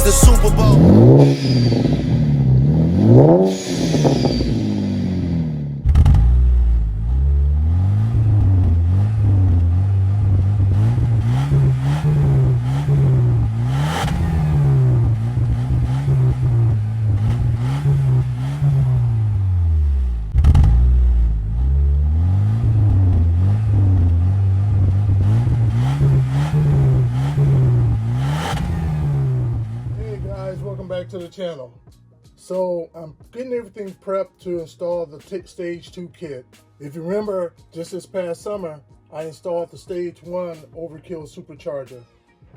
the Super Bowl. Back to the channel. So I'm getting everything prepped to install the stage 2 kit. If you remember, just this past summer I installed the stage 1 Overkill Supercharger.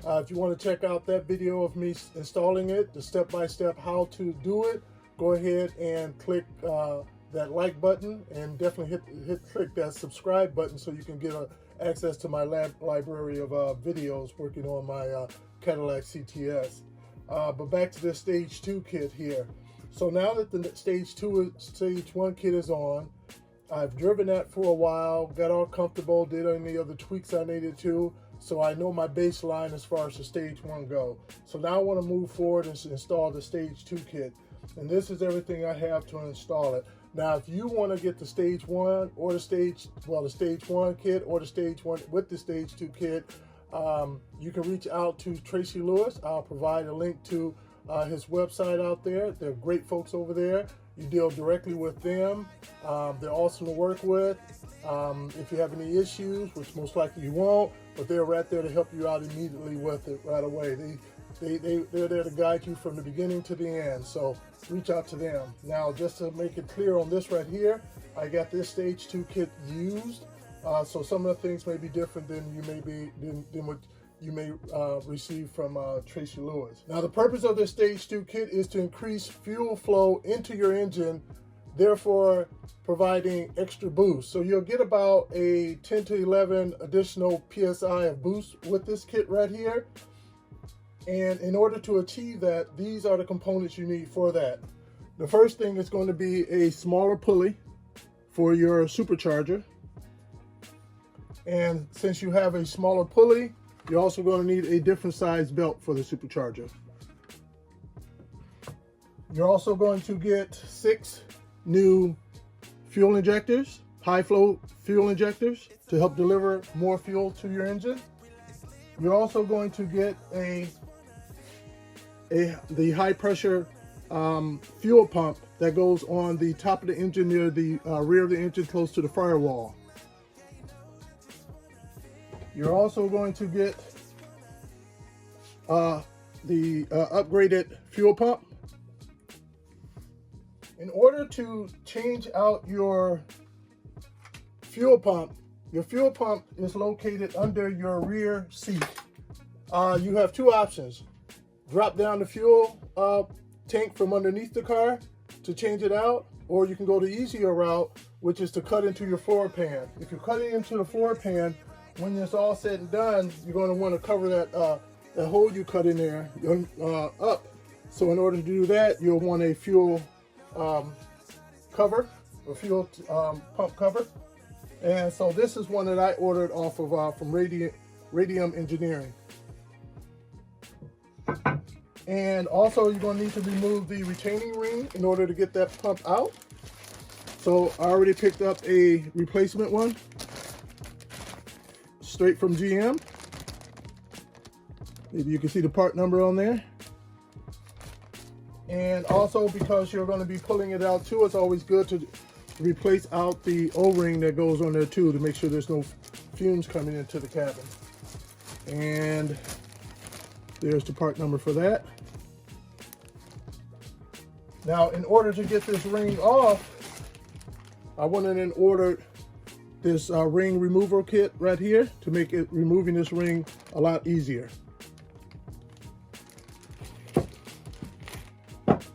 If you want to check out that video of me installing it, the step-by-step how to do it, go ahead and click that like button, and definitely click that subscribe button so you can get access to my library of videos working on my Cadillac CTS. But back to the stage 2 kit here. So now that the stage 1 kit is on, I've driven that for a while, got all comfortable, did any other tweaks I needed to, so I know my baseline as far as the stage 1 go. So now I want to move forward and install the stage 2 kit. And this is everything I have to install it. Now, if you want to get the stage 1 or the stage 1 kit or the stage 1 with the stage 2 kit, you can reach out to Tracy Lewis. I'll provide a link to his website out there. They're great folks over there. You deal directly with them. They're awesome to work with. If you have any issues, which most likely you won't, but they're right there to help you out immediately with it right away. They're there to guide you from the beginning to the end, so reach out to them. Now, just to make it clear on this right here, I got this stage 2 kit used. So some of the things may be different than what you may receive from Tracy Lewis. Now, the purpose of this stage 2 kit is to increase fuel flow into your engine, therefore providing extra boost. So you'll get about a 10 to 11 additional PSI of boost with this kit right here. And in order to achieve that, these are the components you need for that. The first thing is going to be a smaller pulley for your supercharger. And since you have a smaller pulley, you're also going to need a different size belt for the supercharger. You're also going to get 6 new fuel injectors, high flow fuel injectors, to help deliver more fuel to your engine. You're also going to get the high pressure fuel pump that goes on the top of the engine near the rear of the engine close to the firewall. You're also going to get the upgraded fuel pump. In order to change out your fuel pump is located under your rear seat. You have 2 options. Drop down the fuel tank from underneath the car to change it out, or you can go the easier route, which is to cut into your floor pan. If you're cutting into the floor pan, when it's all said and done, you're going to want to cover that hole you cut in there up. So in order to do that, you'll want a fuel cover, a fuel pump cover. And so this is one that I ordered off of from Radium Engineering. And also you're going to need to remove the retaining ring in order to get that pump out. So I already picked up a replacement one, straight from GM. Maybe you can see the part number on there. And also, because you're going to be pulling it out too, it's always good to replace out the O-ring that goes on there too, to make sure there's no fumes coming into the cabin. And there's the part number for that. Now, in order to get this ring off, I went in and ordered this ring removal kit right here to make it removing this ring a lot easier.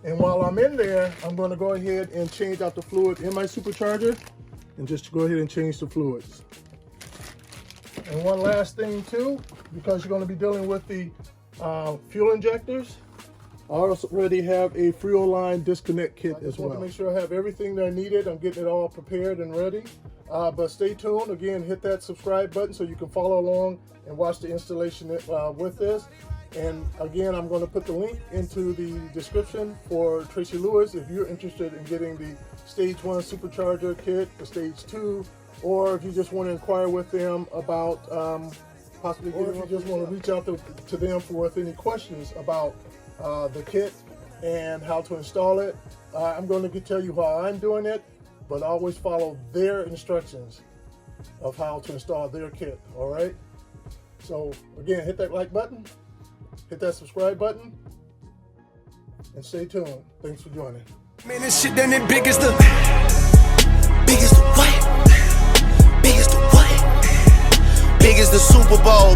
And while I'm in there, I'm going to go ahead and change out the fluid in my supercharger, and just go ahead and change the fluids. And one last thing too, because you're going to be dealing with the fuel injectors, I already have a fuel line disconnect kit as well. I want to make sure I have everything that I needed. I'm getting it all prepared and ready. But stay tuned. Again, hit that subscribe button so you can follow along and watch the installation with this. And again, I'm going to put the link into the description for Tracy Lewis if you're interested in getting the Stage 1 Supercharger kit, the Stage 2, or if you just want to inquire with them about possibly getting, or if you just want to reach out to them with any questions about the kit and how to install it. I'm going to tell you how I'm doing it, but always follow their instructions of how to install their kit, all right? So again, hit that like button, hit that subscribe button, and stay tuned. Thanks for joining. Man, this shit done it big as the what? Big as the what? Big as the Super Bowl.